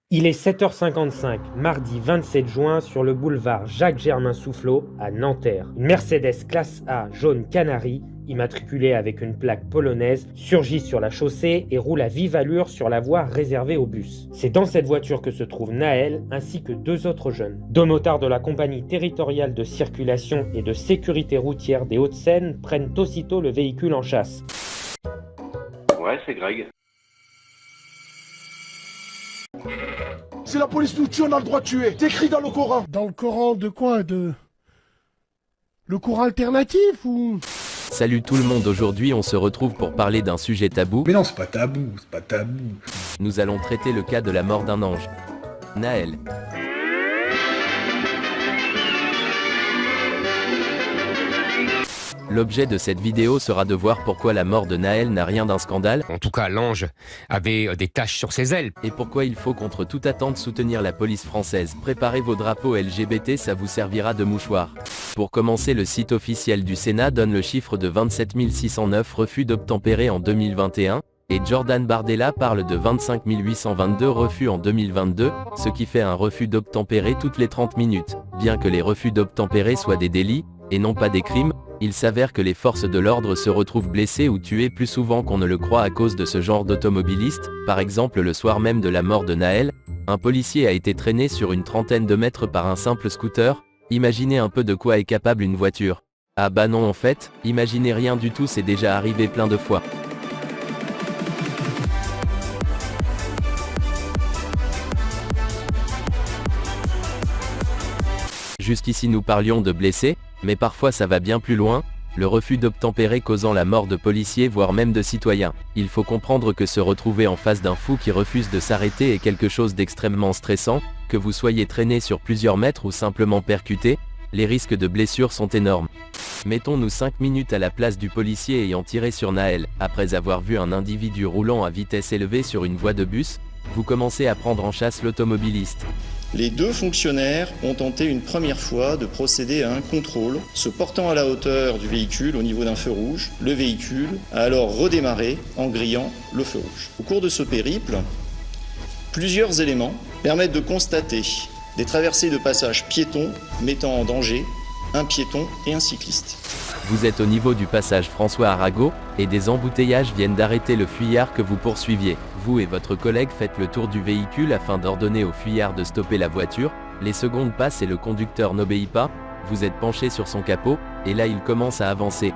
Il est 7h55, mardi 27 juin, sur le boulevard Jacques-Germain Soufflot, à Nanterre. Une Mercedes classe A jaune canari, immatriculée avec une plaque polonaise, surgit sur la chaussée et roule à vive allure sur la voie réservée aux bus. C'est dans cette voiture que se trouve Naël, ainsi que deux autres jeunes. Deux motards de la compagnie territoriale de circulation et de sécurité routière des Hauts-de-Seine prennent aussitôt le véhicule en chasse. Ouais, c'est Greg. Si la police nous tue, on a le droit de tuer. C'est écrit dans le Coran. Dans le Coran de quoi? Le Coran alternatif ou... Salut tout le monde, aujourd'hui on se retrouve pour parler d'un sujet tabou. Mais non, c'est pas tabou, c'est pas tabou. Nous allons traiter le cas de la mort d'un ange, Naël. L'objet de cette vidéo sera de voir pourquoi la mort de Naël n'a rien d'un scandale. En tout cas, l'ange avait des taches sur ses ailes. Et pourquoi il faut contre toute attente soutenir la police française. Préparez vos drapeaux LGBT, ça vous servira de mouchoir. Pour commencer, le site officiel du Sénat donne le chiffre de 27 609 refus d'obtempérer en 2021, et Jordan Bardella parle de 25 822 refus en 2022, ce qui fait un refus d'obtempérer toutes les 30 minutes. Bien que les refus d'obtempérer soient des délits, et non pas des crimes, il s'avère que les forces de l'ordre se retrouvent blessées ou tuées plus souvent qu'on ne le croit à cause de ce genre d'automobilistes. Par exemple, le soir même de la mort de Naël, un policier a été traîné sur une trentaine de mètres par un simple scooter. Imaginez un peu de quoi est capable une voiture. Ah bah non, en fait, imaginez rien du tout, c'est déjà arrivé plein de fois. Juste ici nous parlions de blessés, mais parfois ça va bien plus loin, le refus d'obtempérer causant la mort de policiers voire même de citoyens. Il faut comprendre que se retrouver en face d'un fou qui refuse de s'arrêter est quelque chose d'extrêmement stressant, que vous soyez traîné sur plusieurs mètres ou simplement percuté, les risques de blessures sont énormes. Mettons-nous 5 minutes à la place du policier ayant tiré sur Naël. Après avoir vu un individu roulant à vitesse élevée sur une voie de bus, vous commencez à prendre en chasse l'automobiliste. Les deux fonctionnaires ont tenté une première fois de procéder à un contrôle. Se portant à la hauteur du véhicule au niveau d'un feu rouge, le véhicule a alors redémarré en grillant le feu rouge. Au cours de ce périple, plusieurs éléments permettent de constater des traversées de passages piétons mettant en danger un piéton et un cycliste. Vous êtes au niveau du passage François Arago, et des embouteillages viennent d'arrêter le fuyard que vous poursuiviez. Vous et votre collègue faites le tour du véhicule afin d'ordonner au fuyard de stopper la voiture. Les secondes passent et le conducteur n'obéit pas. Vous êtes penché sur son capot, et là il commence à avancer.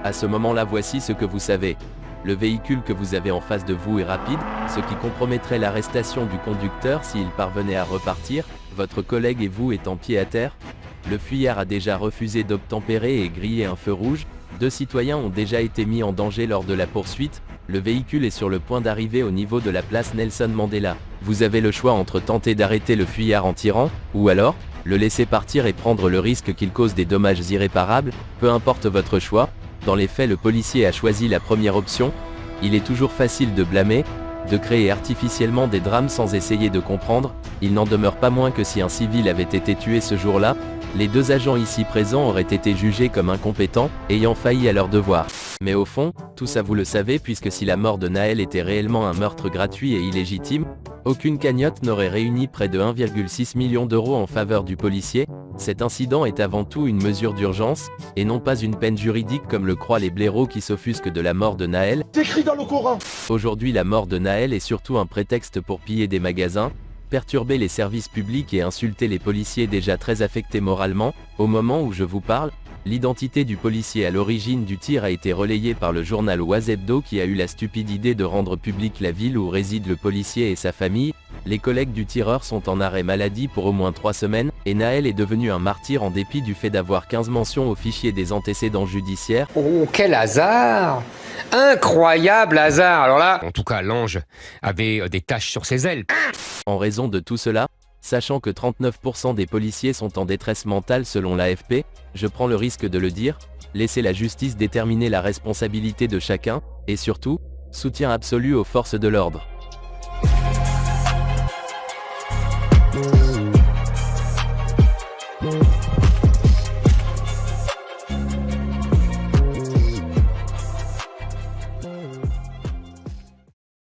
À ce moment-là, voici ce que vous savez. Le véhicule que vous avez en face de vous est rapide, ce qui compromettrait l'arrestation du conducteur s'il parvenait à repartir, votre collègue et vous étant pied à terre. Le fuyard a déjà refusé d'obtempérer et grillé un feu rouge. Deux citoyens ont déjà été mis en danger lors de la poursuite. Le véhicule est sur le point d'arriver au niveau de la place Nelson Mandela. Vous avez le choix entre tenter d'arrêter le fuyard en tirant, ou alors, le laisser partir et prendre le risque qu'il cause des dommages irréparables. Peu importe votre choix, dans les faits le policier a choisi la première option. Il est toujours facile de blâmer, de créer artificiellement des drames sans essayer de comprendre. Il n'en demeure pas moins que si un civil avait été tué ce jour-là, les deux agents ici présents auraient été jugés comme incompétents, ayant failli à leur devoir. Mais au fond, tout ça vous le savez, puisque si la mort de Naël était réellement un meurtre gratuit et illégitime, aucune cagnotte n'aurait réuni près de 1,6 million d'euros en faveur du policier. Cet incident est avant tout une mesure d'urgence, et non pas une peine juridique comme le croient les blaireaux qui s'offusquent de la mort de Naël. C'est écrit dans le Coran. Aujourd'hui, la mort de Naël est surtout un prétexte pour piller des magasins, perturber les services publics et insulter les policiers déjà très affectés moralement. Au moment où je vous parle, l'identité du policier à l'origine du tir a été relayée par le journal Oise Hebdo qui a eu la stupide idée de rendre publique la ville où réside le policier et sa famille. Les collègues du tireur sont en arrêt maladie pour au moins 3 semaines, et Naël est devenu un martyr en dépit du fait d'avoir 15 mentions au fichier des antécédents judiciaires. Oh, quel hasard! Incroyable hasard! Alors là... En tout cas, l'ange avait des taches sur ses ailes. En raison de tout cela, sachant que 39% des policiers sont en détresse mentale selon l'AFP, je prends le risque de le dire, laissez la justice déterminer la responsabilité de chacun, et surtout, soutien absolu aux forces de l'ordre.